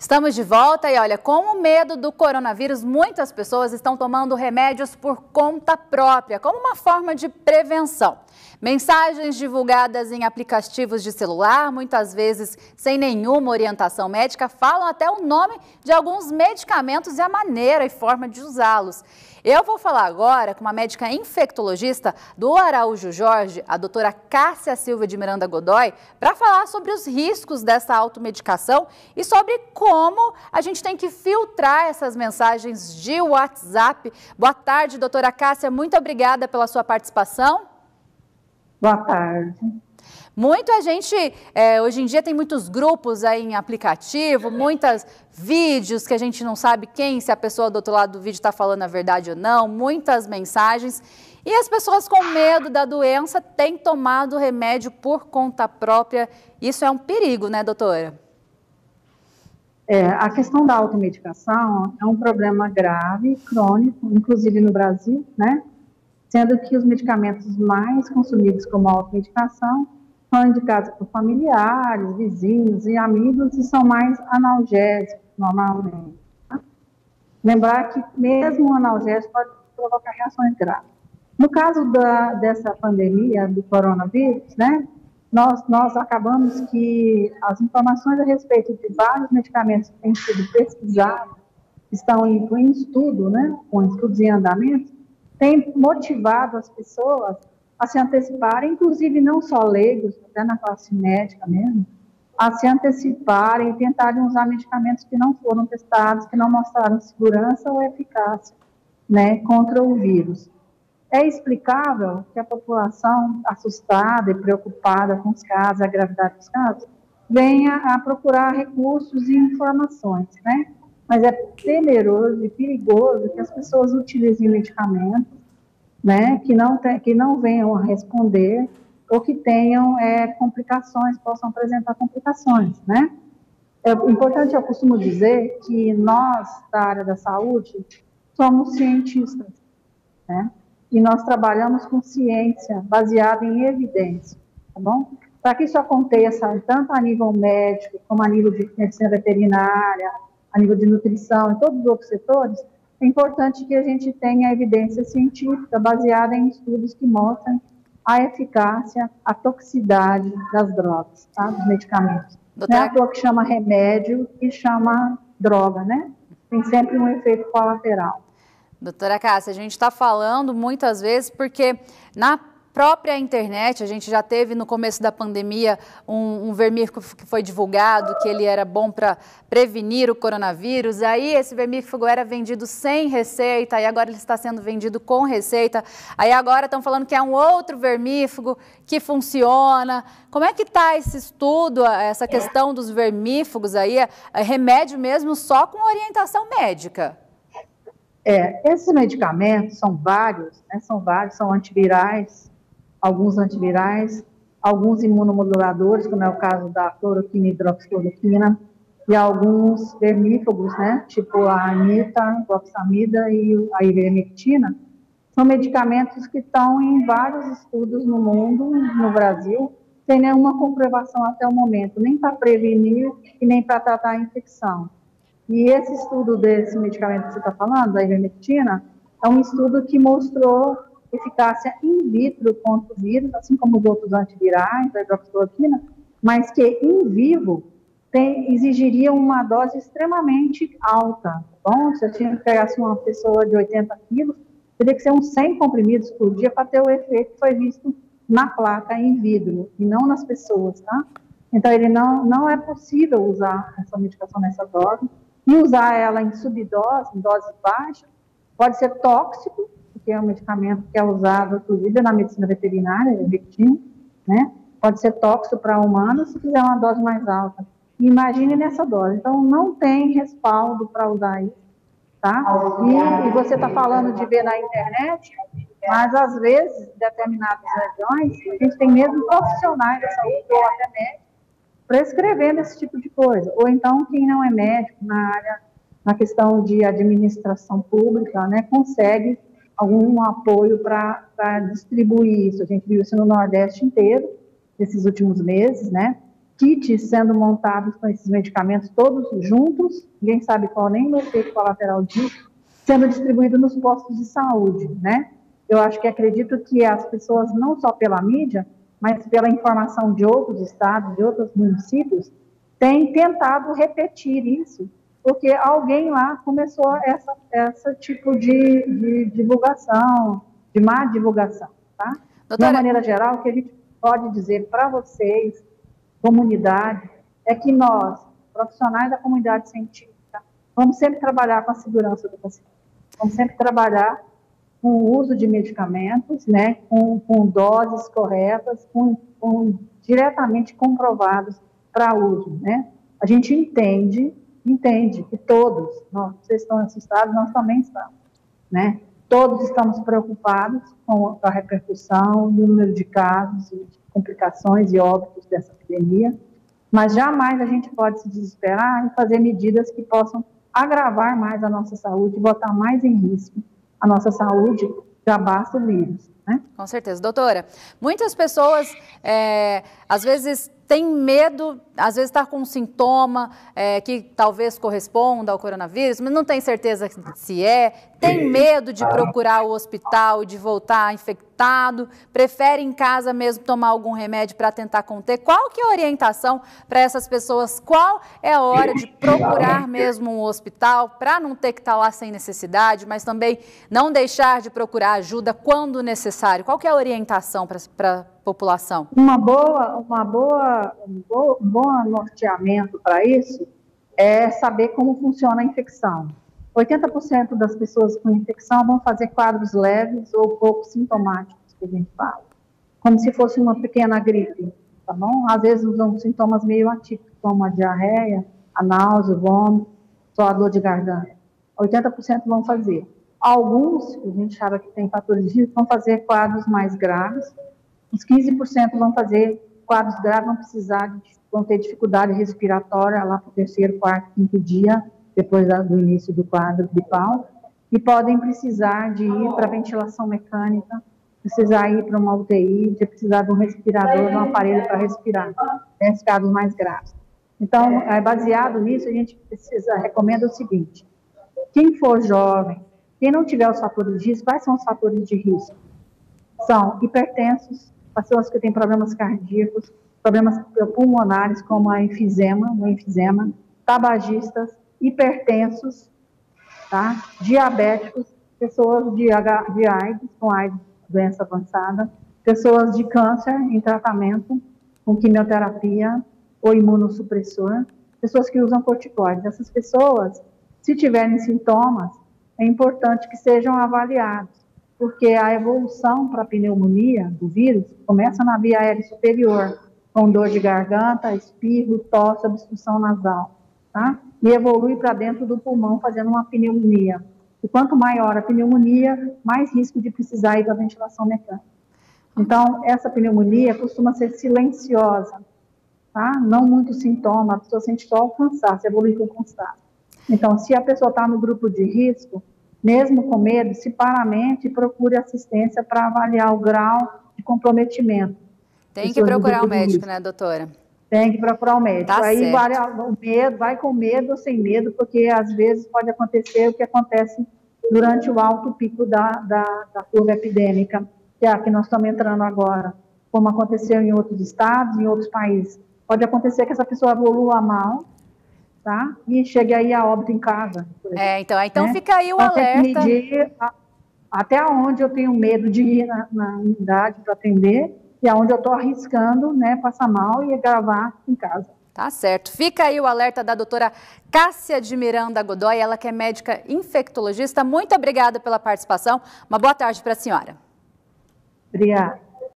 Estamos de volta e olha, com o medo do coronavírus, muitas pessoas estão tomando remédios por conta própria, como uma forma de prevenção. Mensagens divulgadas em aplicativos de celular, muitas vezes sem nenhuma orientação médica, falam até o nome de alguns medicamentos e a maneira e forma de usá-los. Eu vou falar agora com uma médica infectologista do Araújo Jorge, a doutora Cássia Silva de Miranda Godoy, para falar sobre os riscos dessa automedicação e sobre como a gente tem que filtrar essas mensagens de WhatsApp. Boa tarde, doutora Cássia, muito obrigada pela sua participação. Boa tarde. Muita gente, hoje em dia tem muitos grupos aí em aplicativo, muitos vídeos que a gente não sabe se a pessoa do outro lado do vídeo está falando a verdade ou não, muitas mensagens. E as pessoas com medo da doença têm tomado remédio por conta própria. Isso é um perigo, né, doutora? A questão da automedicação é um problema grave, crônico, inclusive no Brasil, né? Sendo que os medicamentos mais consumidos como automedicação são indicados por familiares, vizinhos e amigos e são mais analgésicos, normalmente. Tá? Lembrar que mesmo o analgésico pode provocar reações graves. No caso dessa pandemia do coronavírus, né, nós acabamos que as informações a respeito de vários medicamentos que têm sido pesquisados, estão em estudo, né, com estudos em andamento, tem motivado as pessoas a se anteciparem, inclusive não só leigos, até na classe médica mesmo, a se anteciparem e tentarem usar medicamentos que não foram testados, que não mostraram segurança ou eficácia, né, contra o vírus. É explicável que a população assustada e preocupada com os casos, a gravidade dos casos, venha a procurar recursos e informações, né? Mas é temeroso e perigoso que as pessoas utilizem medicamentos, né, que não venham a responder ou que tenham complicações, possam apresentar complicações, né? É importante, eu costumo dizer que nós, da área da saúde, somos cientistas, né? E nós trabalhamos com ciência baseada em evidência, tá bom? Para que isso aconteça, tanto a nível médico, como a nível de medicina veterinária, a nível de nutrição e todos os outros setores, é importante que a gente tenha evidência científica baseada em estudos que mostrem a eficácia, a toxicidade das drogas, tá? Dos medicamentos. Não é à toa que chama remédio e chama droga, né? Tem sempre um efeito colateral. Doutora Cássia, a gente está falando muitas vezes porque na própria internet, a gente já teve no começo da pandemia um vermífugo que foi divulgado, que ele era bom para prevenir o coronavírus, aí esse vermífugo era vendido sem receita, e agora ele está sendo vendido com receita, aí agora estão falando que é um outro vermífugo que funciona. Como é que está esse estudo, essa questão dos vermífugos aí, é remédio mesmo só com orientação médica? Esses medicamentos são vários, né, são antivirais, alguns imunomoduladores, como é o caso da cloroquina e hidroxicloroquina, e alguns vermífugos, né, tipo a anita, a gloxamida e a ivermectina, são medicamentos que estão em vários estudos no mundo, no Brasil, sem nenhuma comprovação até o momento, nem para prevenir e nem para tratar a infecção. E esse estudo desse medicamento que você está falando, da ivermectina, é um estudo que mostrou eficácia in vitro contra o vírus, assim como os outros antivirais, a hidroxicloroquina, mas que em vivo exigiria uma dose extremamente alta, tá bom? Se eu tinha que pegar uma pessoa de 80 quilos, teria que ser uns 100 comprimidos por dia para ter o efeito que foi visto na placa in vidro, e não nas pessoas, tá? Então, ele não é possível usar essa medicação nessa dose, e usar ela em subdose, em dose baixa, pode ser tóxico, porque é um medicamento que é usado, inclusive, na medicina veterinária, ivermectina, né? Pode ser tóxico para humanos se fizer uma dose mais alta. Imagine nessa dose. Então, não tem respaldo para usar isso, tá? E você está falando de ver na internet, mas, às vezes, em determinadas regiões, a gente tem mesmo profissionais da saúde, ou até médicos, prescrevendo esse tipo de coisa. Ou então, quem não é médico na questão de administração pública, né, consegue algum apoio para distribuir isso. A gente viu isso no Nordeste inteiro, nesses últimos meses, né? kits sendo montados com esses medicamentos todos juntos, ninguém sabe qual nem o efeito colateral disso, sendo distribuído nos postos de saúde, né? Eu acho que acredito que as pessoas, não só pela mídia, mas pela informação de outros estados, de outros municípios, têm tentado repetir isso, porque alguém lá começou essa tipo de divulgação, de má divulgação, tá? Doutora... De uma maneira geral, o que a gente pode dizer para vocês, comunidade, é que nós, profissionais da comunidade científica, vamos sempre trabalhar com a segurança do paciente, vamos sempre trabalhar com o uso de medicamentos, né, com doses corretas, diretamente comprovados para uso, né? A gente entende que todos, vocês estão assustados, nós também estamos, né? Todos estamos preocupados com a repercussão e o número de casos, de complicações e óbitos dessa epidemia, mas jamais a gente pode se desesperar e fazer medidas que possam agravar mais a nossa saúde, botar mais em risco a nossa saúde, já basta o vírus, né? Com certeza. Doutora, muitas pessoas, às vezes, têm medo, às vezes está com um sintoma que talvez corresponda ao coronavírus, mas não tem certeza se tem medo de procurar o hospital e de voltar infectado, prefere em casa mesmo tomar algum remédio para tentar conter. Qual que é a orientação para essas pessoas? Qual é a hora de procurar mesmo um hospital para não ter que estar lá sem necessidade, mas também não deixar de procurar ajuda quando necessário? Qual que é a orientação para a população? Um bom norteamento para isso é saber como funciona a infecção. 80% das pessoas com infecção vão fazer quadros leves ou pouco sintomáticos, que a gente fala, como se fosse uma pequena gripe, tá bom? Às vezes usam sintomas meio atípicos, como a diarreia, a náusea, o vômito, só a dor de garganta. 80% vão fazer. Alguns, que a gente sabe que tem fatores de risco, vão fazer quadros mais graves. Os 15% vão fazer quadros graves, vão ter dificuldade respiratória lá para o 3º, 4º, 5º dia, depois do início do quadro gripal, e podem precisar de ir para ventilação mecânica, precisar ir para uma UTI, precisar de um respirador, de um aparelho para respirar, nesses casos mais graves. Então, baseado nisso, a gente recomenda o seguinte: quem for jovem, quem não tiver os fatores de risco, quais são os fatores de risco? São hipertensos, pessoas que têm problemas cardíacos, problemas pulmonares, como o enfisema, tabagistas, hipertensos, tá? Diabéticos, pessoas de AIDS, com AIDS, doença avançada, pessoas de câncer em tratamento com quimioterapia ou imunossupressor, pessoas que usam corticoides. Essas pessoas, se tiverem sintomas, é importante que sejam avaliados, porque a evolução para a pneumonia do vírus começa na via aérea superior, com dor de garganta, espirro, tosse, obstrução nasal, tá? E evolui para dentro do pulmão, fazendo uma pneumonia. E quanto maior a pneumonia, mais risco de precisar ir para a ventilação mecânica. Então, essa pneumonia costuma ser silenciosa, tá? Não muito sintoma, a pessoa sente só o cansaço, evolui com cansaço. Então, se a pessoa está no grupo de risco, mesmo com medo, se paramente e procure assistência para avaliar o grau de comprometimento. Tem que procurar o médico, né, doutora? Tem que procurar o médico. Tá aí certo. vai com medo ou sem medo, porque às vezes pode acontecer o que acontece durante o alto pico da curva epidêmica, que é a que nós estamos entrando agora, como aconteceu em outros estados, em outros países. Pode acontecer que essa pessoa evolua mal, tá? E chegue aí a óbito em casa. Então fica aí o alerta. Tem que medir até onde eu tenho medo de ir na unidade para atender, e aonde eu estou arriscando, né, passar mal e gravar em casa. Tá certo. Fica aí o alerta da doutora Cássia de Miranda Godoy, ela que é médica infectologista. Muito obrigada pela participação. Uma boa tarde para a senhora. Obrigada.